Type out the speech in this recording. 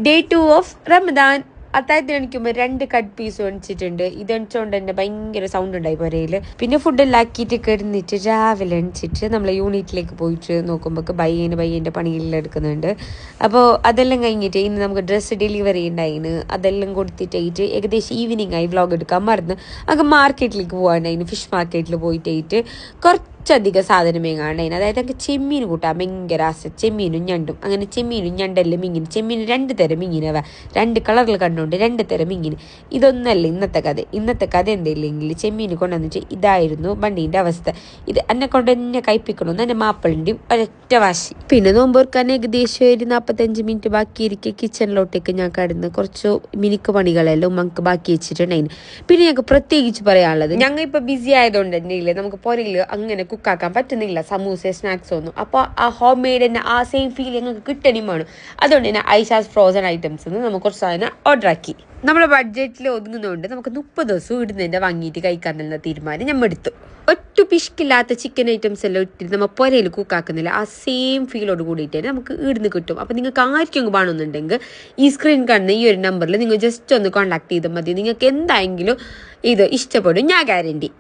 Day 2 of Ramadan. അത്താഴത്തിന് എണിക്കുമ്പോൾ 2 cut piece എണിച്ചിട്ടുണ്ട്. ഇത് എണിച്ചുകൊണ്ട് തന്നെ ഭയങ്കര സൗണ്ട് ഉണ്ടായി പുരയിൽ. പിന്നെ ഫുഡെല്ലാം ആക്കിയിട്ട് കിടന്നിട്ട് രാവിലെ എണിച്ചിട്ട് നമ്മൾ യൂണിറ്റിലേക്ക് പോയിട്ട് നോക്കുമ്പോൾ ബയ്യൻ്റെ പണിയെല്ലാം എടുക്കുന്നുണ്ട്. അപ്പോൾ അതെല്ലാം കഴിഞ്ഞിട്ട് ഇന്ന് നമുക്ക് ഡ്രസ്സ് ഡെലിവറി ഉണ്ടായിന്. അതെല്ലാം കൊടുത്തിട്ടായിട്ട് ഏകദേശം ഈവനിങ് ആയി. വ്ളോഗ് എടുക്കാൻ മറന്ന് അങ്ങ് മാർക്കറ്റിലേക്ക് പോകാണ്ടായിന്. ഫിഷ് മാർക്കറ്റിൽ പോയിട്ടായിട്ട് കുറച്ചധികം സാധനമേ കാണാൻ. അതായത് എനിക്ക് ചെമ്മീൻ കൂട്ടാൻ ഭയങ്കര ആശ. ചെമ്മീനും ഞണ്ടും അങ്ങനെ ചെമ്മീനും ഞണ്ടെല്ലാം മീൻ. ചെമ്മീൻ 2 തരം മീനവ, 2 കളറിൽ കണ്ടുകൊണ്ട് 2 തരം മീൻ. ഇതൊന്നല്ല ഇന്നത്തെ കഥ എന്തെങ്കിലും ചെമ്മീൻ കൊണ്ടുവന്നിട്ട് ഇതായിരുന്നു ബണ്ടീൻ്റെ അവസ്ഥ. ഇത് എന്നെ കൊണ്ട് തന്നെ കഴിപ്പിക്കണമെന്ന് എൻ്റെ മാപ്പിളിൻ്റെയും ഒരൊറ്റ വാശി. പിന്നെ നോമ്പോർക്കാൻ ഏകദേശം ഒരു 45 മിനിറ്റ് ബാക്കിയിരിക്കെ കിച്ചണിലോട്ടേക്ക് ഞാൻ കടന്ന് കുറച്ച് മിനിക്ക് പണികളെല്ലാം ഉമ്മക്ക് ബാക്കി വെച്ചിട്ടുണ്ടായിരുന്നു. പിന്നെ ഞങ്ങൾക്ക് പ്രത്യേകിച്ച് പറയാനുള്ളത്, ഞങ്ങൾ ഇപ്പോൾ ബിസി ആയതുകൊണ്ട് തന്നെ ഇല്ലേ നമുക്ക് പുറയിൽ അങ്ങനെ കുക്കാക്കാൻ പറ്റുന്നില്ല സമൂസ സ്നാക്സ് ഒന്നും. അപ്പോൾ ആ ഹോം മെയ്ഡ് തന്നെ ആ സെയിം ഫീൽ ഞങ്ങൾക്ക് കിട്ടണയും വേണം. അതുകൊണ്ട് തന്നെ ഐഷാസ് ഫ്രോസൺ ഐറ്റംസ് നമുക്ക് കുറച്ച് സാധനം ഓർഡർ ആക്കി. നമ്മുടെ ബഡ്ജറ്റിൽ ഒതുങ്ങുന്നതുകൊണ്ട് നമുക്ക് 30 ദിവസവും ഇടുന്നതിൻ്റെ വാങ്ങിയിട്ട് കഴിക്കാന്നുള്ള തീരുമാനം നമ്മൾ എടുത്തു. ഒറ്റ പിഷ്കില്ലാത്ത ചിക്കൻ ഐറ്റംസ് എല്ലാം ഇട്ടിട്ട് നമ്മൾ പുരയിൽ കുക്കാക്കുന്നില്ല, ആ സെയിം ഫീലോട് കൂടിയിട്ട് തന്നെ നമുക്ക് ഇടുന്ന് കിട്ടും. അപ്പോൾ നിങ്ങൾക്ക് ആർക്കും വേണമെന്നുണ്ടെങ്കിൽ ഈ സ്ക്രീൻ കാണുന്ന ഈ ഒരു നമ്പറിൽ നിങ്ങൾ ജസ്റ്റ് ഒന്ന് കോൺടാക്ട് ചെയ്താൽ മതി. നിങ്ങൾക്ക് എന്തായെങ്കിലും ഇത് ഇഷ്ടപ്പെടും, ഞാൻ ഗ്യാരണ്ടി.